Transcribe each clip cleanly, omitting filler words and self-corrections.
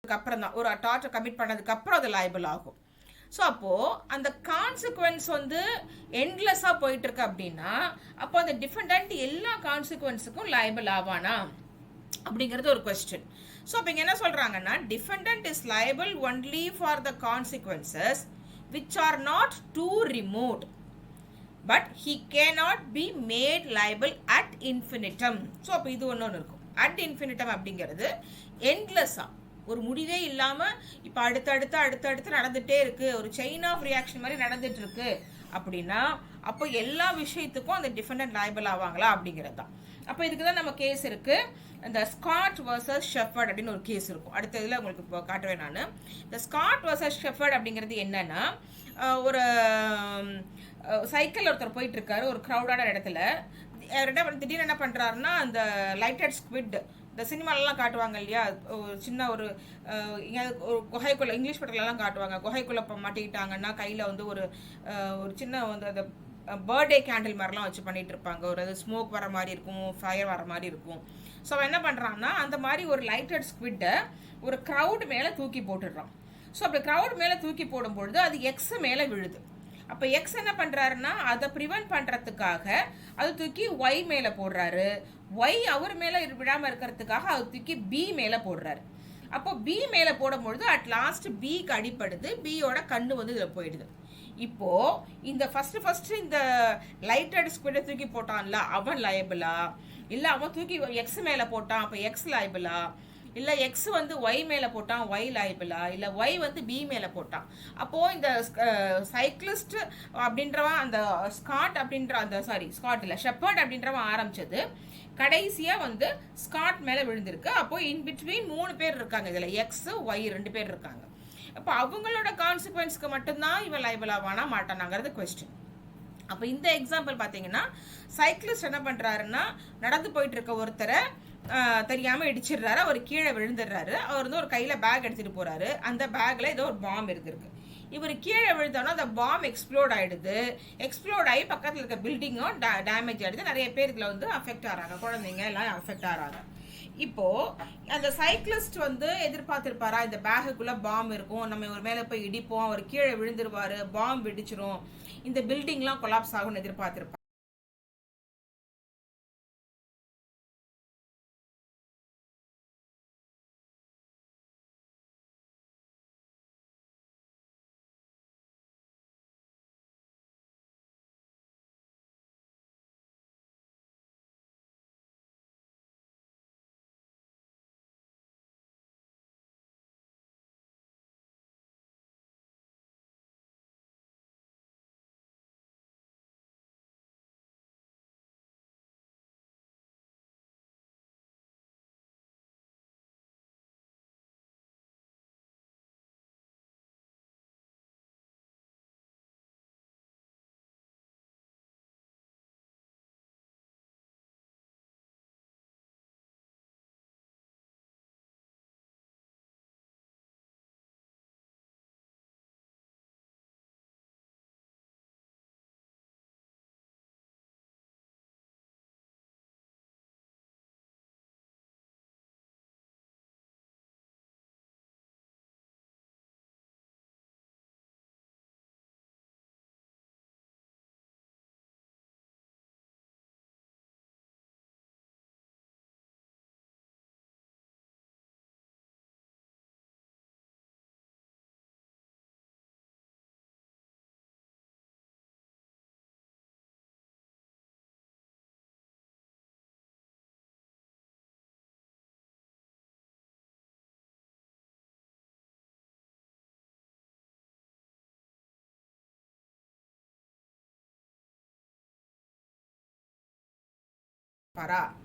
அப்புறம் தான், ஒரு டார்ச்சர் கமிட் பண்ணதுக்கு அப்புறம் அது லைபிள் ஆகும். ஸோ அப்போது அந்த கான்சிக்வன்ஸ் வந்து எண்ட்லெஸ்ஸாக போயிட்டு இருக்கு அப்படின்னா, அப்போ அந்த டிஃபெண்டன்ட் எல்லா கான்சிக்வன்ஸுக்கும் லைபிள் ஆவானா அப்படிங்கிறது ஒரு கொஸ்டின். ஸோ அப்போ இங்கே என்ன சொல்கிறாங்கன்னா, defendant is liable only for the consequences which are not too remote, but he cannot be made liable ad infinitum. So அப்போ இது ஒன்று இருக்கும். அட் இன்ஃபினிட்டம் அப்படிங்கிறது எண்ட்லெஸ்ஸாக, ஒரு முடிவே இல்லாமல் இப்போ அடுத்தடுத்து நடந்துகிட்டே இருக்குது, ஒரு செயின் ஆஃப் ரியாக்ஷன் மாதிரி நடந்துட்டு இருக்கு அப்படின்னா, அப்போ எல்லா விஷயத்துக்கும் அந்த டிஃபெண்டன்ட் லைபிள் ஆவாங்களா அப்படிங்கிறது தான். அப்போ இதுக்கு தான் நம்ம கேஸ் இருக்குது. இந்த ஸ்காட் வர்சஸ் ஷெஃபர்ட் அப்படின்னு ஒரு கேஸ் இருக்கும். அடுத்த இதில் உங்களுக்கு இப்போ காட்டுவேன் நான். இந்த ஸ்காட் வர்சஸ் ஷெஃபர்ட் அப்படிங்கிறது என்னன்னா, ஒரு சைக்கிள் ஒருத்தர் போயிட்டு இருக்காரு ஒரு க்ரௌடான இடத்துல. திடீர்னு என்ன பண்ணுறாருன்னா, அந்த லைட்டட் ஸ்குவிட், இந்த சினிமாலெலாம் காட்டுவாங்க இல்லையா, ஒரு சின்ன ஒரு ஒரு குகைக்குள்ளே, இங்கிலீஷ் படத்துலலாம் காட்டுவாங்க, குகைக்குள்ளே மாட்டிக்கிட்டாங்கன்னா கையில் வந்து ஒரு சின்ன வந்து அந்த பர்த்டே கேண்டில் மாதிரிலாம் வச்சு பண்ணிகிட்டு இருப்பாங்க. ஒரு அது ஸ்மோக் வர மாதிரி இருக்கும், ஃபயர் வர மாதிரி இருக்கும். ஸோ அவன் என்ன பண்ணுறான்னா, அந்த மாதிரி ஒரு லைட்டட் ஸ்குவிட்டை ஒரு க்ரௌட் மேலே தூக்கி போட்டுடுறான். ஸோ அப்படி க்ரௌட் மேலே தூக்கி போடும்பொழுது அது எக்ஸ் மேலே விழுது. அப்போ எக்ஸ் என்ன பண்ணுறாருன்னா, அதை ப்ரிவென்ட் பண்ணுறதுக்காக அது தூக்கி ஒய் மேலே போடுறாரு. ஒய் அவர் மேலே விடாமல் இருக்கிறதுக்காக அது தூக்கி பி மேலே போடுறாரு. அப்போ பி மேலே போடும்பொழுது அட் லாஸ்ட் பிக்கு அடிப்படுது, பியோட கண்ணு வந்து இதில் போயிடுது. இப்போது இந்த ஃபஸ்ட்டு இந்த லைட்டட் ஸ்குவிட்டை தூக்கி போட்டான்ல, அவன் லைபிளா, இல்லை அவன் தூக்கி எக்ஸ் மேலே போட்டான் அப்போ எக்ஸ் லைபிளா, இல்லை எக்ஸ் வந்து ஒய் மேலே போட்டான் ஒய் லைபிளா, இல்லை ஒய் வந்து பி மேலே போட்டான். அப்போது இந்த சைக்கிளிஸ்ட் அப்படின்றவன், அந்த ஸ்காட் அப்படின்ற அந்த ஸ்காட் இல்லை ஷெப்பர்ட் அப்படின்றவன் ஆரம்பிச்சது, கடைசியாக வந்து ஸ்காட் மேலே விழுந்திருக்கு. அப்போது இன் பிட்வீன் 3 பேர் இருக்காங்க, இதில் எக்ஸ் ஒய் 2 பேர் இருக்காங்க. அப்போ அவங்களோட கான்சிக்வன்ஸ்க்கு மட்டும்தான் இவன் லைபிள் ஆவானா மாட்டானாங்கிறது கொஸ்டின். அப்போ இந்த எக்ஸாம்பிள் பார்த்தீங்கன்னா, சைக்கிளிஸ்ட் என்ன பண்ணுறாருன்னா, நடந்து போயிட்டு இருக்க ஒருத்தரை தெரியாமல் இடிச்சிடுறாரு, அவர் கீழே விழுந்துடுறாரு. அவர் வந்து ஒரு கையில் பேக் எடுத்துகிட்டு போகிறாரு, அந்த பேக்கில் ஏதோ ஒரு பாம்பு இருந்திருக்கு. இவர் கீழே விழுந்தோன்னா அந்த பாம்பு எக்ஸ்ப்ளோட் ஆகிடுது. எக்ஸ்ப்ளோட் ஆகி பக்கத்தில் இருக்க பில்டிங்கும் டேமேஜ் ஆகிடுது. நிறைய பேர் இதில் வந்து அஃபெக்ட் ஆகிறாங்க, குழந்தைங்க எல்லாம் அஃபெக்ட் ஆகிறாங்க. இப்போது அந்த சைக்கிளிஸ்ட் வந்து எதிர்பார்த்துருப்பாரா, இந்த பேகுக்குள்ளே பாம்பு இருக்கும், நம்ம ஒரு மேலே போய் இடிப்போம், அவர் கீழே விழுந்துருவார், பாம்பு வெடிச்சிரும், இந்த பில்டிங்லாம் கொலாப்ஸ் ஆகும்னு எதிர்பார்த்துருப்பார்.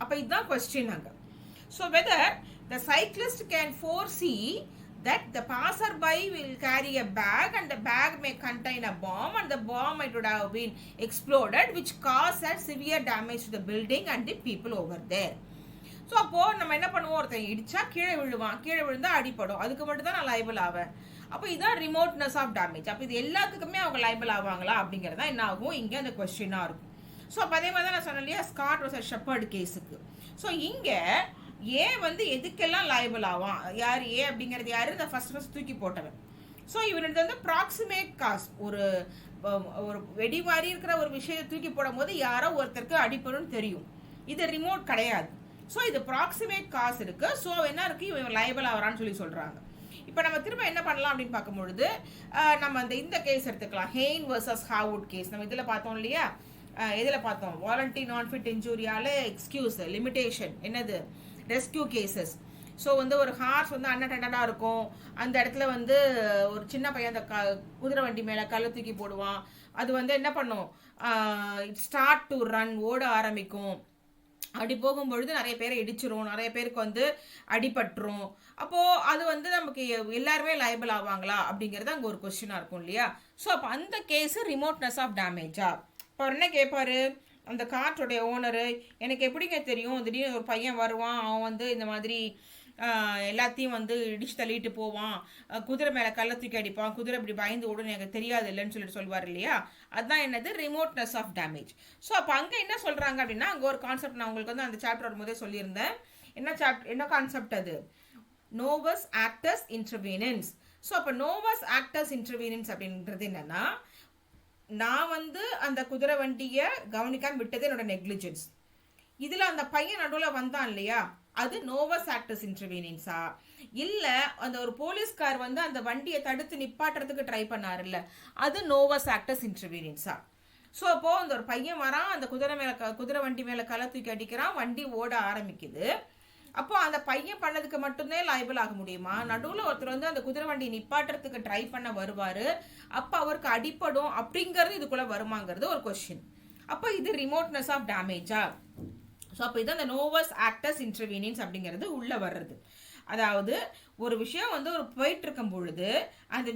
அப்போ இதுதான் கொஸ்டின் அங்கே. So whether the cyclist can foresee that the passerby will carry a bag and the bag may contain a bomb and the bomb might would have been exploded which caused severe damage to the building and the people over there. So அப்போது நம்ம என்ன பண்ணுவோம், ஒருத்தன் இடிச்சா கீழே விழுவான், கீழே விழுந்தா அடிப்படும், அதுக்கு மட்டும் தான் நான் லைபிள் ஆவேன். அப்போ இதுதான் ரிமோட்னஸ் ஆஃப் டேமேஜ். அப்போ இது எல்லாத்துக்குமே அவங்க லைபிள் ஆவாங்களா அப்படிங்கிறது தான் என்ன ஆகும் இங்கே அந்த கொஸ்டினாக இருக்கும். ஸோ அப்போ அதே மாதிரி தான் நான் சொன்னேன் இல்லையா, ஸ்காட் வர்சஸ் ஷெப்பர்ட் கேஸுக்கு. ஸோ இங்கே ஏ வந்து எதுக்கெல்லாம் லைபிள் ஆவான், யார் ஏ அப்படிங்கிறது யாரு, இந்த ஃபர்ஸ்ட் தூக்கி போட்டவன். ஸோ இவனுக்கு வந்து ப்ராக்சிமேட் காஸ், ஒரு ஒரு வெடி மாதிரி இருக்கிற ஒரு விஷயத்தை தூக்கி போடும் போது யாரோ ஒருத்தருக்கு அடிப்படும் தெரியும். இது ரிமோட் கிடையாது. ஸோ இது ப்ராக்சிமேட் காஸ் இருக்கு. ஸோ என்ன இருக்கு, இவன் லைபிள் ஆகிறான்னு சொல்லி சொல்றாங்க. இப்போ நம்ம திரும்ப என்ன பண்ணலாம் அப்படின்னு பார்க்கும்பொழுது நம்ம இந்த கேஸ் எடுத்துக்கலாம், ஹெயின் வர்சஸ் ஹார்வுட் கேஸ். நம்ம இதில் பார்த்தோம் இல்லையா, இதில் பார்த்தோம் வாலண்டி நான் ஃபிட் இன்ஜூரியால எக்ஸ்கியூஸ் லிமிடேஷன் என்னது, ரெஸ்கியூ கேசஸ். ஸோ வந்து ஒரு ஹார்ஸ் வந்து அன்அட்டெண்டடாக இருக்கும், அந்த இடத்துல வந்து ஒரு சின்ன பையன் அந்த குதிரை வண்டி மேலே கல்லை தூக்கி போடுவான், அது வந்து என்ன பண்ணும், ஸ்டார்ட் டு ரன், ஓட ஆரம்பிக்கும். அப்படி போகும்பொழுது நிறைய பேரை இடிச்சிரும், நிறைய பேருக்கு வந்து அடிபட்டுரும். அப்போது அது வந்து நமக்கு எல்லாருமே லைபிள் ஆவாங்களா அப்படிங்கிறது அங்கே ஒரு கொஸ்டினாக இருக்கும் இல்லையா. ஸோ அப்போ அந்த கேஸு ரிமோட்னஸ் ஆஃப் டேமேஜா. இப்போ என்ன கேட்பாரு அந்த கார்ட்டோடைய ஓனரு, எனக்கு எப்படிங்க தெரியும் திடீர்னு ஒரு பையன் வருவான், அவன் வந்து இந்த மாதிரி எல்லாத்தையும் வந்து இடிச்சு தள்ளிட்டு போவான், குதிரை மேலே கல்லை தூக்கி அடிப்பான், குதிரை இப்படி பயந்து ஓடுன்னு எனக்கு தெரியாது இல்லைன்னு சொல்லிட்டு சொல்லுவார் இல்லையா. அதுதான் என்னது, ரிமோட்னஸ் ஆஃப் டேமேஜ். ஸோ அப்போ அங்கே என்ன சொல்கிறாங்க அப்படின்னா, அங்கே ஒரு கான்செப்ட் நான் உங்களுக்கு வந்து அந்த சாப்டர் வரும்போதே சொல்லியிருந்தேன். என்ன கான்செப்ட் அது, நோவஸ் ஆக்டஸ் இன்டர்வீனன்ஸ். ஸோ அப்போ நோவஸ் ஆக்டஸ் இன்டர்வீனன்ஸ் அப்படின்றது என்னன்னா, நான் வந்து அந்த குதிரை வண்டியை கவனிக்காம விட்டது என்னோட நெக்லிஜென்ஸ். இதில் அந்த பையன் நடுவில் வந்தான் இல்லையா, அது நோவஸ் ஆக்டஸ் இன்டர்வீனன்ஸா, இல்லை அந்த ஒரு போலீஸ்கார் வந்து அந்த வண்டியை தடுத்து நிப்பாட்டுறதுக்கு ட்ரை பண்ணாருல்ல, அது நோவஸ் ஆக்டஸ் இன்டர்வீனன்ஸா. ஸோ அப்போது அந்த ஒரு பையன் வரான், அந்த குதிரை வண்டி மேலே கலை தூக்கி அடிக்கிறான், வண்டி ஓட ஆரம்பிக்குது. அப்போ அந்த பையன் பண்ணதுக்கு மட்டும்தான் லைபிள் ஆக முடியுமா, நடுவில் ஒருத்தர் வந்து அந்த குதிரை வண்டி நிப்பாட்டுறதுக்கு ட்ரை பண்ண வருவார், அப்போ அவருக்கு அடிப்படும் அப்படிங்கிறது இதுக்குள்ளே வருமாங்கிறது ஒரு கொஸ்டின். அப்போ இது ரிமோட்னஸ் ஆஃப் டேமேஜா. ஸோ அப்போ இது அந்த நோவஸ் ஆக்டஸ் இன்டர்வீனியன்ஸ் அப்படிங்கிறது உள்ளே வர்றது. அதாவது ஒரு விஷயம் வந்து ஒரு போயிட்டு இருக்கும் பொழுது அந்த